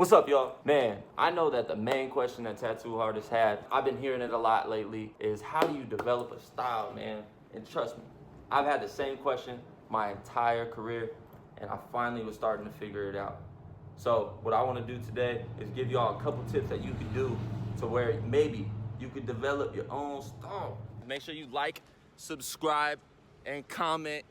What's up, y'all? Man, I know that the main question that tattoo artists have, I've been hearing it a lot lately, is how do you develop a style, man? And trust me, I've had the same question my entire career, and I finally was starting to figure it out. So what I want to do today is give y'all a couple tips that you can do to where maybe you could develop your own style. Make sure you like, subscribe, and comment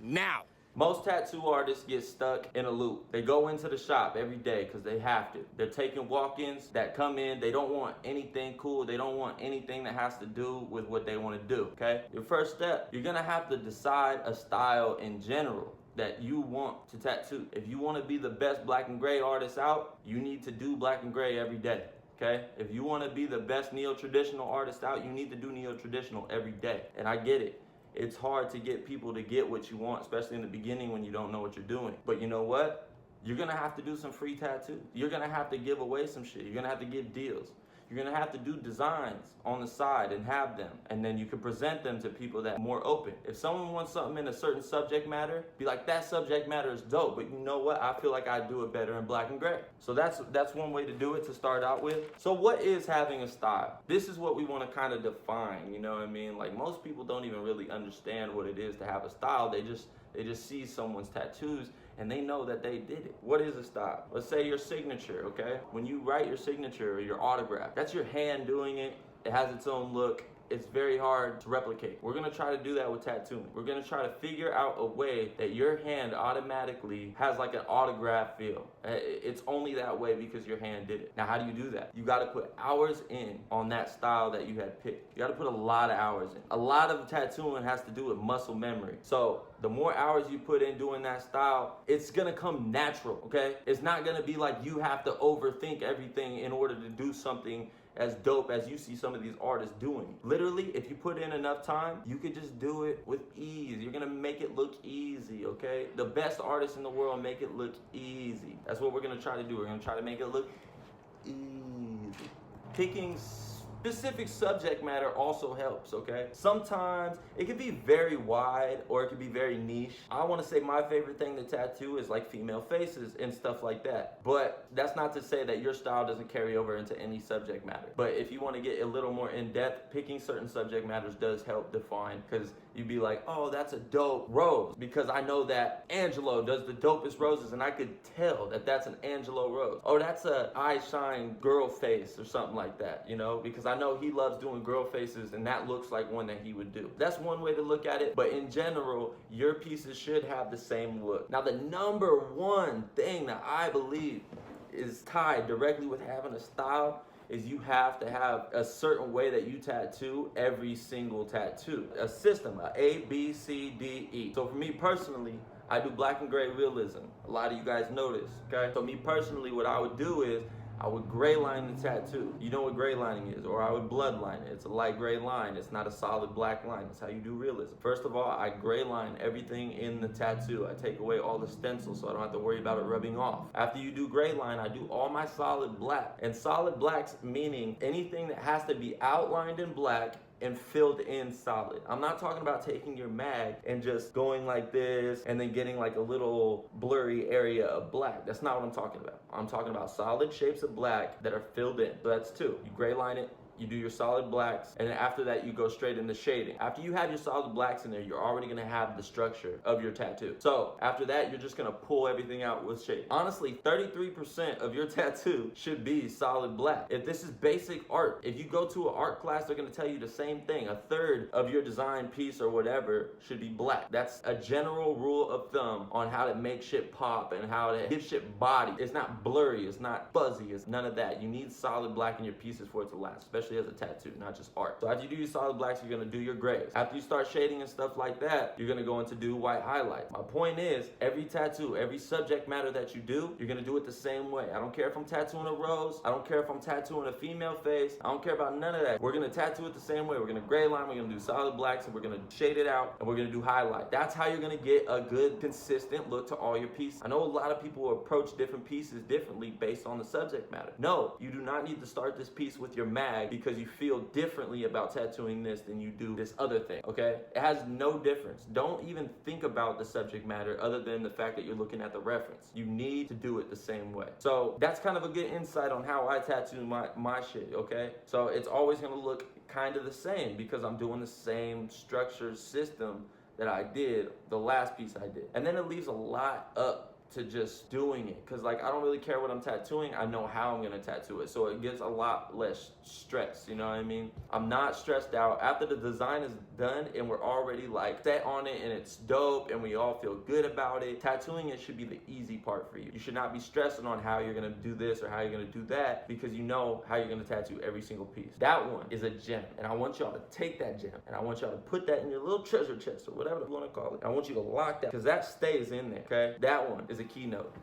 now. Most tattoo artists get stuck in a loop. They go into the shop every day because they have to. They're taking walk-ins that come in. They don't want anything cool. They don't want anything that has to do with what they want to do, okay? Your first step, you're gonna have to decide a style in general that you want to tattoo. If you want to be the best black and gray artist out, you need to do black and gray every day. Okay? If you want to be the best neo-traditional artist out, you need to do neo-traditional every day. And I get it. It's hard to get people to get what you want, especially in the beginning when you don't know what you're doing. But you know what? You're gonna have to do some free tattoos. You're gonna have to give away some shit. You're gonna have to give deals. You're gonna have to do designs on the side and have them. And then you can present them to people that are more open. If someone wants something in a certain subject matter, be like, that subject matter is dope, but you know what? I feel like I do it better in black and gray. So that's one way to do it to start out with. So what is having a style? This is what we wanna kind of define, you know what I mean? Like most people don't even really understand what it is to have a style. They just see someone's tattoos and they know that they did it. What is a style? Let's say your signature, okay? When you write your signature or your autograph, that's your hand doing it. It has its own look. It's very hard to replicate. We're gonna try to do that with tattooing. We're gonna try to figure out a way that your hand automatically has like an autograph feel. It's only that way because your hand did it. Now, how do you do that? You gotta put hours in on that style that you had picked. You gotta put a lot of hours in. A lot of tattooing has to do with muscle memory. So the more hours you put in doing that style, it's gonna come natural, okay? It's not gonna be like you have to overthink everything in order to do something as dope as you see some of these artists doing. Literally, if you put in enough time, you could just do it with ease. You're gonna make it look easy, okay? The best artists in the world make it look easy. That's what we're gonna try to do. We're gonna try to make it look easy. Picking specific subject matter also helps, okay? Sometimes it could be very wide or it could be very niche. I wanna say my favorite thing to tattoo is like female faces and stuff like that. But that's not to say that your style doesn't carry over into any subject matter. But if you wanna get a little more in depth, picking certain subject matters does help define, because you'd be like, oh, that's a dope rose, because I know that Angelo does the dopest roses and I could tell that that's an Angelo rose. Or that's a iShine girl face or something like that, you know, because I know he loves doing girl faces and that looks like one that he would do. That's one way to look at it, but in general, your pieces should have the same look. Now, the number one thing that I believe is tied directly with having a style is you have to have a certain way that you tattoo every single tattoo. A system, A, B, C, D, E. So for me personally, I do black and gray realism. A lot of you guys know this, okay? So me personally, what I would do is I would gray line the tattoo. You know what gray lining is, or I would blood line it. It's a light gray line. It's not a solid black line. That's how you do realism. First of all, I gray line everything in the tattoo. I take away all the stencils so I don't have to worry about it rubbing off. After you do gray line, I do all my solid black. And solid blacks meaning anything that has to be outlined in black and filled in solid. I'm not talking about taking your mag and just going like this and then getting like a little blurry area of black. That's not what I'm talking about. I'm talking about solid shapes of black that are filled in. So that's two. You gray line it, you do your solid blacks, and then after that you go straight into shading. After you have your solid blacks in there, you're already gonna have the structure of your tattoo. So after that, you're just gonna pull everything out with shade. Honestly, 33% of your tattoo should be solid black. If this is basic art, if you go to an art class, they're gonna tell you the same thing. A third of your design piece or whatever should be black. That's a general rule of thumb on how to make shit pop and how to give shit body. It's not blurry, it's not fuzzy, it's none of that. You need solid black in your pieces for it to last, especially as a tattoo, not just art. So after you do your solid blacks, you're gonna do your grays. After you start shading and stuff like that, you're gonna go into do white highlights. My point is, every tattoo, every subject matter that you do, you're gonna do it the same way. I don't care if I'm tattooing a rose, I don't care if I'm tattooing a female face, I don't care about none of that. We're gonna tattoo it the same way. We're gonna gray line, we're gonna do solid blacks, and we're gonna shade it out, and we're gonna do highlight. That's how you're gonna get a good, consistent look to all your pieces. I know a lot of people approach different pieces differently based on the subject matter. No, you do not need to start this piece with your mag, because you feel differently about tattooing this than you do this other thing, okay? It has no difference. Don't even think about the subject matter other than the fact that you're looking at the reference. You need to do it the same way. So that's kind of a good insight on how I tattoo my shit, okay? So it's always gonna look kind of the same because I'm doing the same structure system that I did the last piece I did. And then it leaves a lot up to just doing it, because like I don't really care what I'm tattooing. I know how I'm gonna tattoo it, so it gives a lot less stress, you know what I mean? I'm not stressed out after the design is done and we're already like set on it and it's dope and we all feel good about it. Tattooing it should be the easy part for you. You should not be stressing on how you're gonna do this or how you're gonna do that, because you know how you're gonna tattoo every single piece. That one is a gem, and I want y'all to take that gem and I want y'all to put that in your little treasure chest or whatever you want to call it. I want you to lock that, because that stays in there, okay? That one is a keynote.